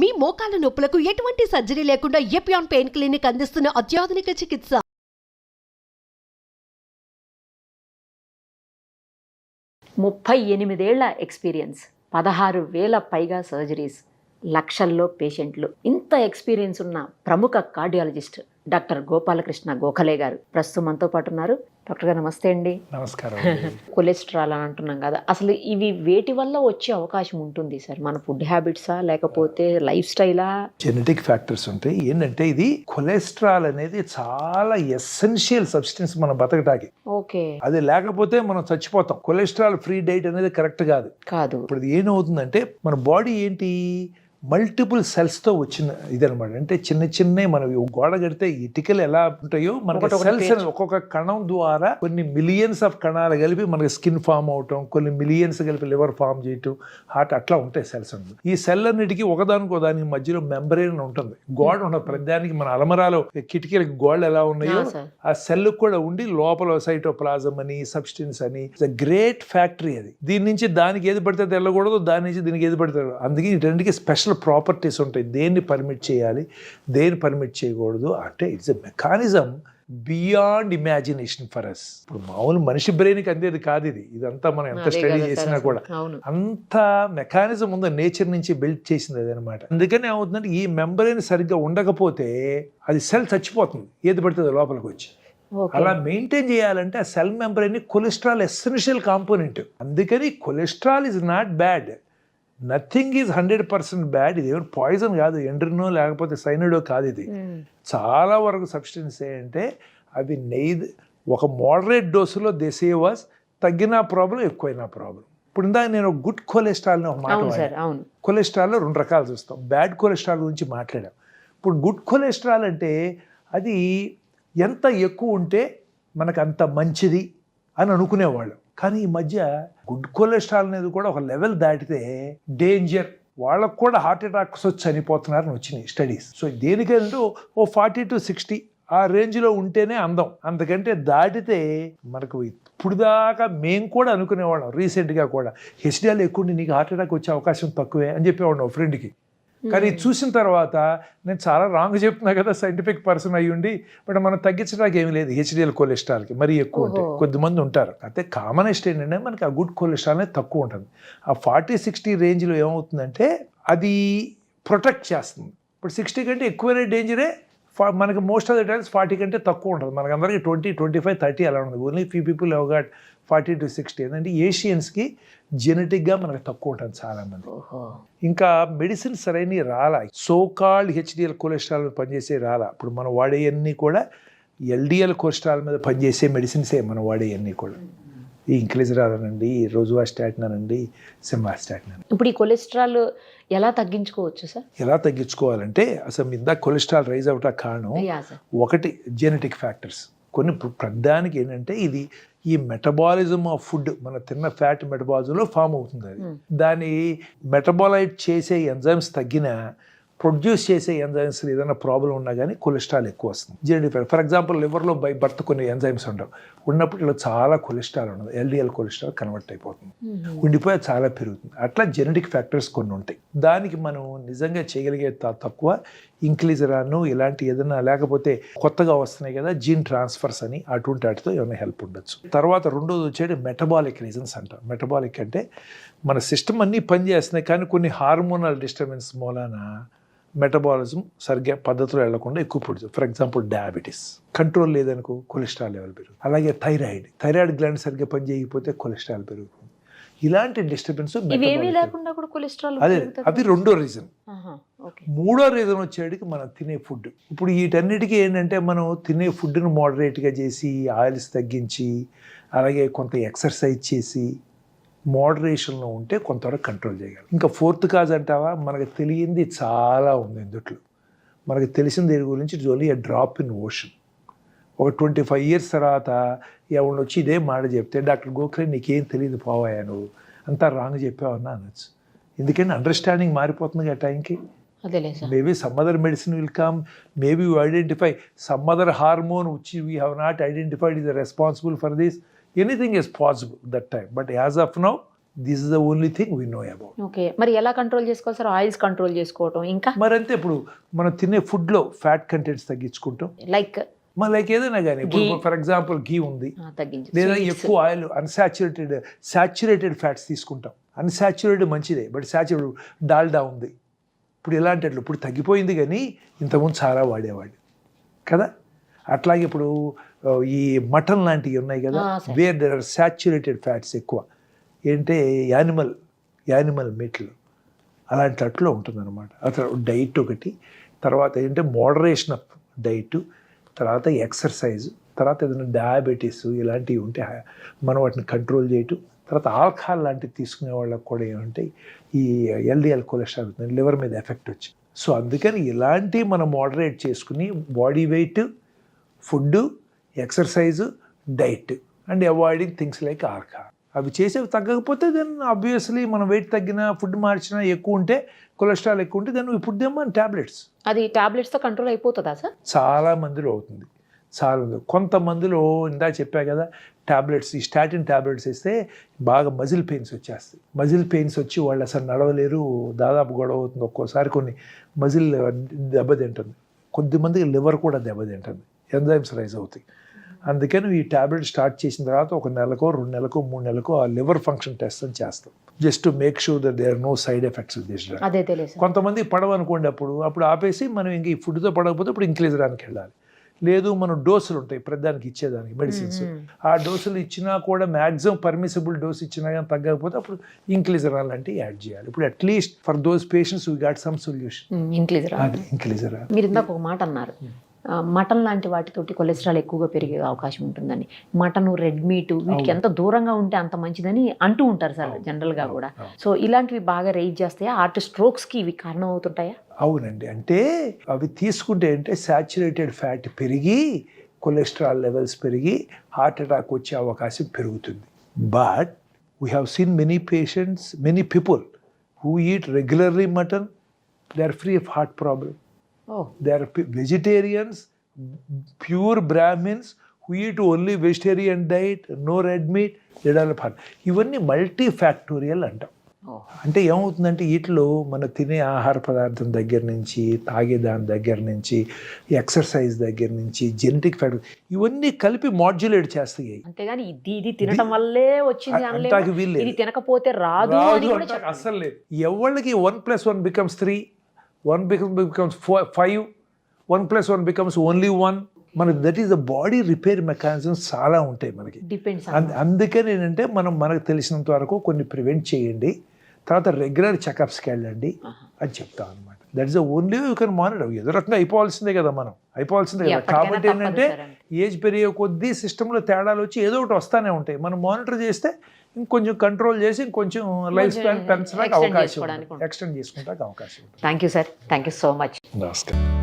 మీ మోకాల నొప్పులకు ఎటువంటి సర్జరీ లేకుండా ఎపియాన్ పెయిన్ క్లినిక్ అందిస్తున్న అత్యాధునిక చికిత్స. 38 ఏళ్ల ఎక్స్పీరియన్స్, 16,000 పైగా సర్జరీస్, లక్షల్లో పేషెంట్లు. ఇంత ఎక్స్పీరియన్స్ ఉన్న ప్రముఖ కార్డియాలజిస్ట్ డాక్టర్ గోపాలకృష్ణ గోఖలే గారు ప్రస్తుతం మనతో పాటు ఉన్నారు. డాక్టర్ గారు నమస్తే అండి. నమస్కారం. కొలెస్ట్రాల్ అని అంటున్నాం కదా, అసలు ఇవి వేటి వల్ల వచ్చే అవకాశం ఉంటుంది సార్? మన ఫుడ్ హ్యాబిట్సా లేకపోతే లైఫ్ స్టైలా? జెనెటిక్ ఫ్యాక్టర్స్ ఉంటాయి. ఏంటంటే ఇది కొలెస్ట్రాల్ అనేది చాలా ఎసెన్షియల్ సబ్స్టెన్స్ మన బతకటానికి. ఓకే. అది లేకపోతే మనం చచ్చిపోతాం. కొలెస్ట్రాల్ ఫ్రీ డైట్ అనేది కరెక్ట్ కాదు. ఇప్పుడు ఇది ఏమవుతుందంటే మన బాడీ ఏంటి, మల్టిపుల్ సెల్స్తో వచ్చిన ఇదనమాట. అంటే చిన్న చిన్న మనం గోడ కడితే ఇటుకలు ఎలా ఉంటాయో మనకి సెల్స్ ఒక్కొక్క కణం ద్వారా కొన్ని మిలియన్స్ ఆఫ్ కణాలు కలిపి మనకి స్కిన్ ఫామ్ అవటం, కొన్ని మిలియన్స్ కలిపి లివర్ ఫామ్ చేయటం, హార్ట్, అట్లా ఉంటాయి సెల్స్ అన్నది. ఈ సెల్ అన్నిటికీ ఒకదానికి మధ్యలో మెంబ్రెయిన్ ఉంటుంది, గోడ ఉండదు. ప్రతిదానికి మన అలమరాలో కిటికీలకి గోడలు ఎలా ఉన్నాయో ఆ సెల్ కూడా ఉండి లోపల సైటోప్లాజం అని, సబ్స్టెన్స్ అని, గ్రేట్ ఫ్యాక్టరీ అది. దీని నుంచి దానికి ఏది పడితే వెళ్ళకూడదు, దాని నుంచి దీనికి ఏది పడితే. అందుకే ఈ రెండుకి స్పెషల్ ప్రాపర్టీస్ ఉంటాయి. దేన్ని పర్మిట్ చేయాలి, దేన్ని పర్మిట్ చేయకూడదు. అంటే it's a mechanism beyond imagination for us. ఇప్పుడు మామూలు మనిషి బ్రెయిన్కి అందేది కాదు ఇది. ఇదంతా మనం ఎంత స్టడీ చేసినా కూడా అంత మెకానిజం ఉందో నేచర్ నుంచి బిల్డ్ చేసింది అది అనమాట. అందుకని ఏమవుతుందంటే ఈ మెంబ్రెయిన్ సరిగ్గా ఉండకపోతే అది సెల్ చచ్చిపోతుంది, ఏది పడుతుంది లోపలికి వచ్చి. అలా మెయింటైన్ చేయాలంటే ఆ cell membrane cholesterol essential component. అందుకని cholesterol is not bad, nothing is 100% bad. ఇది ఏమైనా పాయిజన్ కాదు, ఎండ్రినో లేకపోతే సైనడో కాదు. ఇది చాలా వరకు సబ్స్టెన్స్ ఏంటంటే అవి ఒక మోడరేట్ డోసులో దే సేవ్ అస్. తగ్గిన ప్రాబ్లం, ఎక్కువైనా ప్రాబ్లం. ఇప్పుడు ఇందాక నేను గుడ్ కొలెస్ట్రాల్ ఒక మాట, కొలెస్ట్రాల్లో 2 రకాలు చూస్తాం. బ్యాడ్ కొలెస్ట్రాల్ గురించి మాట్లాడాం. ఇప్పుడు గుడ్ కొలెస్ట్రాల్ అంటే అది ఎంత ఎక్కువ ఉంటే మనకు అంత మంచిది అని అనుకునేవాళ్ళు. కానీ ఈ మధ్య గుడ్ కొలెస్ట్రాల్ అనేది కూడా ఒక లెవెల్ దాటితే డేంజర్, వాళ్ళకు కూడా హార్ట్ అటాక్స్ వచ్చి చనిపోతున్నారని వచ్చినాయి స్టడీస్. సో దేనికంటే 40 to 60 ఆ రేంజ్లో ఉంటేనే అందం. అంతకంటే దాటితే మనకు ఇప్పుడు దాకా మేము కూడా అనుకునేవాళ్ళం, రీసెంట్గా కూడా హెచ్డిఎల్ ఎక్కువ ఉండి నీకు హార్ట్ అటాక్ వచ్చే అవకాశం తక్కువే అని చెప్పేవాళ్ళం ఫ్రెండ్కి. కానీ చూసిన తర్వాత నేను చాలా రాంగ్ చెప్తున్నా కదా, సైంటిఫిక్ పర్సన్ అయ్యుండి. బట్ మనం తగ్గించడానికి ఏమీ లేదు హెచ్డిఎల్ కొలెస్ట్రాల్కి, మరీ ఎక్కువ ఉంటే. కొద్దిమంది ఉంటారు. అయితే కామనెస్ట్ ఏంటంటే మనకి ఆ గుడ్ కొలెస్ట్రాల్ అనేది తక్కువ ఉంటుంది. ఆ 40-60 రేంజ్లో ఏమవుతుందంటే అది ప్రొటెక్ట్ చేస్తుంది. ఇప్పుడు 60 కంటే ఎక్కువనే డేంజరే. మనకి మోస్ట్ ఆఫ్ ద టైమ్స్ 40 కంటే తక్కువ ఉంటుంది. మనకి అందరికీ 20, 25, 30 అలా ఉంటుంది. Only few people have got 40 to 60. ఏంటంటే ఏషియన్స్కి జెనెటిక్గా మనకి తక్కువ ఉంటుంది చాలామంది. ఇంకా మెడిసిన్ సరైన రాలా, సోకాల్డ్ హెచ్డిఎల్ కొలెస్ట్రాల్ మీద పనిచేసే రాలా. ఇప్పుడు మనం వాడేవన్నీ కూడా ఎల్డిఎల్ కొలెస్ట్రాల్ మీద పనిచేసే మెడిసిన్సే మనం వాడేవన్నీ కూడా. ఈ ఇంక్లిజరాల్ అనండి, రోజువాస్టాటిన్ అనండి, సిమాస్టాటిన్ అనండి. ఇప్పుడు ఈ కొలెస్ట్రాల్ ఎలా తగ్గించుకోవచ్చు సార్? ఎలా తగ్గించుకోవాలంటే అసలు ఇందాక కొలెస్ట్రాల్ రైజ్ అవటానికి కారణం ఒకటి జెనెటిక్ ఫ్యాక్టర్స్. కొన్ని ప్రధానికి ఏంటంటే ఇది ఈ మెటబాలిజం ఆఫ్ ఫుడ్, మన తిన్న ఫ్యాట్ మెటబాలిజంలో ఫామ్ అవుతుంది. అది దాని మెటబాలైట్ చేసే ఎంజైమ్స్ తగ్గినా, ప్రొడ్యూస్ చేసే ఎంజైమ్స్ ఏదైనా ప్రాబ్లం ఉన్నా కానీ కొలెస్ట్రాల్ ఎక్కువ వస్తుంది. జెనెటిక్, ఫర్ ఎగ్జాంపుల్ లివర్లో బై బర్త్ కొన్ని ఎంజైమ్స్ ఉండవు, ఉన్నప్పుడు ఇలా చాలా కొలెస్ట్రాల్ ఉండదు, ఎల్డిఎల్ కొలెస్ట్రాల్ కన్వర్ట్ అయిపోతుంది, ఉండిపోయి చాలా పెరుగుతుంది. అట్లా జెనెటిక్ ఫ్యాక్టర్స్ కొన్ని ఉంటాయి. దానికి మనం నిజంగా చేయగలిగే తక్కువ ఇంక్లిజరాను ఇలాంటి ఏదైనా, లేకపోతే కొత్తగా వస్తున్నాయి కదా జీన్ ట్రాన్స్ఫర్స్ అని, అటువంటి వాటితో ఏమైనా హెల్ప్ ఉండొచ్చు. తర్వాత రెండోది వచ్చేది మెటబాలిక్ రీజన్స్ అంటారు. మెటబాలిక్ అంటే మన సిస్టమ్ అన్నీ పనిచేస్తున్నాయి కానీ కొన్ని హార్మోనల్ డిస్టర్బెన్స్ మూలాన మెటబాలిజం సరిగ్గా పద్ధతిలో వెళ్లకుండా ఎక్కువ పుడుతుంది. ఫర్ ఎగ్జాంపుల్ డయాబెటీస్ కంట్రోల్ లేదనుకో కొలెస్ట్రాల్ లెవెల్ పెరుగుతుంది. అలాగే థైరాయిడ్ గ్లాండ్ సరిగ్గా పని చేయకపోతే కొలెస్ట్రాల్ పెరుగుతుంది. ఇలాంటి డిస్టర్బెన్స్ అది రెండో రీజన్. మూడో రీజన్ వచ్చేటికి మనం తినే ఫుడ్. ఇప్పుడు వీటన్నిటికీ ఏంటంటే మనం తినే ఫుడ్ని మోడరేట్గా చేసి, ఆయిల్స్ తగ్గించి, అలాగే కొంత ఎక్సర్సైజ్ చేసి మోడరేషన్లో ఉంటే కొంతవరకు కంట్రోల్ చేయగలం. ఇంకా 4th కాజ్ అంటావా, మనకు తెలియంది చాలా ఉంది ఇందుట్లో. మనకు తెలిసిన దీని గురించి it's only a drop in ocean. ఒక 25 years తర్వాత ఎవరిని వచ్చి ఇదే మాట చెప్తే, డాక్టర్ గోఖలే నీకేం తెలియదు పోవాయా, నువ్వు అంతా రాంగ్ చెప్పావన్నా అనొచ్చు. ఎందుకంటే అండర్స్టాండింగ్ మారిపోతుంది ఆ టైంకి. Maybe some other medicine will come, maybe you identify some other hormone which we have not identified is responsible for this. Anything is possible that time, but as of now this is the only thing we know about. Okay, మరి ఎలా control చేసుకోవాలి sir? Oils control చేసుకోవటం, ఇంకా మరంతే ఇప్పుడు మనం తినే ఫుడ్లో fat contents తగ్గించుకుంటాం. Like like ఏదైనా కానీ ఇప్పుడు ఫర్ ఎగ్జాంపుల్ ఘీ ఉంది, లేదా ఎక్కువ ఆయిల్ సాచురేటెడ్ ఫ్యాట్స్ తీసుకుంటాం. అన్సాచురేటెడ్ మంచిదే, బట్ సాచురేటెడ్ డాల్డా ఉంది ఇప్పుడు ఇలాంటి ఇప్పుడు తగ్గిపోయింది, కానీ ఇంతకుముందు చాలా వాడేవాడు కదా. అట్లాగే ఇప్పుడు ఈ మటన్ లాంటివి ఉన్నాయి కదా, where there are saturated fats ఎక్కువ, ఏంటంటే యానిమల్ మీట్లు అలాంటి ఉంటుందన్నమాట. అసలు డైట్ ఒకటి, తర్వాత ఏంటంటే మోడరేషన్ ఆఫ్ డైట్, తర్వాత ఎక్సర్సైజ్, తర్వాత ఏదైనా డయాబెటీస్ ఇలాంటివి ఉంటే మనం వాటిని కంట్రోల్ చేయటం, తర్వాత ఆల్కహాల్ లాంటివి తీసుకునే వాళ్ళకి కూడా ఏమంటే ఈ ఎల్డిఎల్ కొలెస్ట్రాల్ లివర్ మీద ఎఫెక్ట్ వచ్చి. సో అందుకని ఇలాంటివి మనం మోడరేట్ చేసుకుని body weight, food, exercise, diet and avoiding things like alcohol, అవి చేసేవి తగ్గకపోతే దెన్ ఆబ్వియస్లీ మనం వెయిట్ తగ్గినా, ఫుడ్ మార్చినా, ఎక్కువ ఉంటే కొలెస్ట్రాల్ ఎక్కువ ఉంటే దెన్ ఇప్పుడు దేమో టాబ్లెట్స్. అది టాబ్లెట్స్తో కంట్రోల్ అయిపోతుందా సార్? చాలా మందిలో అవుతుంది, చాలా మంది. కొంతమందిలో ఇందా చెప్పా కదా, టాబ్లెట్స్, ఈ స్టాటిన్ టాబ్లెట్స్ ఇస్తే బాగా మజిల్ పెయిన్స్ వచ్చేస్తాయి. మజిల్ పెయిన్స్ వచ్చి వాళ్ళు అసలు నడవలేరు, దాదాపు గొడవ అవుతుంది. ఒక్కోసారి కొన్ని మజిల్ దెబ్బతింటుంది, కొద్దిమందికి లివర్ కూడా దెబ్బతింటుంది, ఎంజైమ్స్ రైజ్ అవుతాయి. అందుకని ఈ టాబ్లెట్ స్టార్ట్ చేసిన తర్వాత 1 నెలకో 2 నెలకో 3 నెలకో ఆ లివర్ ఫంక్షన్ టెస్ట్ అని చేస్తాం, just to make sure that there are no side effects with this drug. అదే తెలియదు. కొంతమంది పడవనుకోండి, అప్పుడు ఆపేసి మనం ఇంక ఈ ఫుడ్తో పడకపోతే ఇప్పుడు ఇంక్లీజరానికి వెళ్ళాలి. లేదు, మనం డోసులు ఉంటాయి ప్రతిదానికి ఇచ్చేదానికి మెడిసిన్స్, ఆ డోసులు ఇచ్చినా కూడా మ్యాక్సిమం పర్మిసిబుల్ డోస్ ఇచ్చినా కానీ తగ్గకపోతే అప్పుడు ఇంక్లీజరాల్ అంటే యాడ్ చేయాలి. ఇప్పుడు at least for those patients we got some solution. ఇంక్లీజరాల్. మీరు ఇందాక ఒక మాట అన్నారు, మటన్ లాంటి వాటితోటి కొలెస్ట్రాల్ ఎక్కువగా పెరిగే అవకాశం ఉంటుందని. మటన్, రెడ్ మీట్ వీటికి ఎంత దూరంగా ఉంటే అంత మంచిదని అంటూ ఉంటారు సార్ జనరల్గా కూడా. సో ఇలాంటివి బాగా రైజ్ చేస్తాయా? హార్ట్ స్ట్రోక్స్కి ఇవి కారణం అవుతుంటాయా? అవునండి, అంటే అవి తీసుకుంటే అంటే సాచురేటెడ్ ఫ్యాట్ పెరిగి కొలెస్ట్రాల్ లెవెల్స్ పెరిగి హార్ట్ అటాక్ వచ్చే అవకాశం పెరుగుతుంది. But we have seen many people who eat regularly mutton, they are free of heart problem. They are vegetarians, pure Brahmins who eat only vegetarian diet, no red meat, they develop heart. ఇవన్నీ multifactorial అంటాం. అంటే ఏమవుతుందంటే వీటిలో మన తినే ఆహార పదార్థం దగ్గర నుంచి, తాగే దాని దగ్గర నుంచి, ఎక్సర్సైజ్ దగ్గర నుంచి, జెనెటిక్ ఫ్యాక్టర్ ఇవన్నీ కలిపి మాడ్యులేట్ చేస్తాయి. అంతేగాని ఇది తినడం వల్లే వచ్చింది అంటాకి వీళ్ళు ఇది తినకపోతే రాదు అసలు లేదు. ఎవరికి 1+1 becomes 3, 1 becomes 5, 1+1 becomes only 1. మనకి that is the body repair mechanisms చాలా ఉంటాయి మనకి. అందుకని ఏంటంటే మనకు తెలిసినంత వరకు కొన్ని ప్రివెంట్ చేయండి, తర్వాత రెగ్యులర్ చెకప్స్కి వెళ్ళండి అని చెప్తాం అనమాట. That is the only you can monitor. ఏదో రకంగా అయిపోవాల్సిందే కదా, కాబట్టి ఏంటంటే ఏజ్ పెరిగే కొద్దీ సిస్టంలో తేడాలు వచ్చి ఏదో ఒకటి వస్తూనే ఉంటాయి. మనం మానిటర్ చేస్తే ఇంకొంచెం కంట్రోల్ చేసి ఇంకొంచెం లైఫ్ స్పాన్ పెంచడానికి అవకాశం, ఎక్స్టెండ్ చేసుకుంటానికి అవకాశం ఉంటుంది. Thank you sir, thank you so much. నమస్కారం.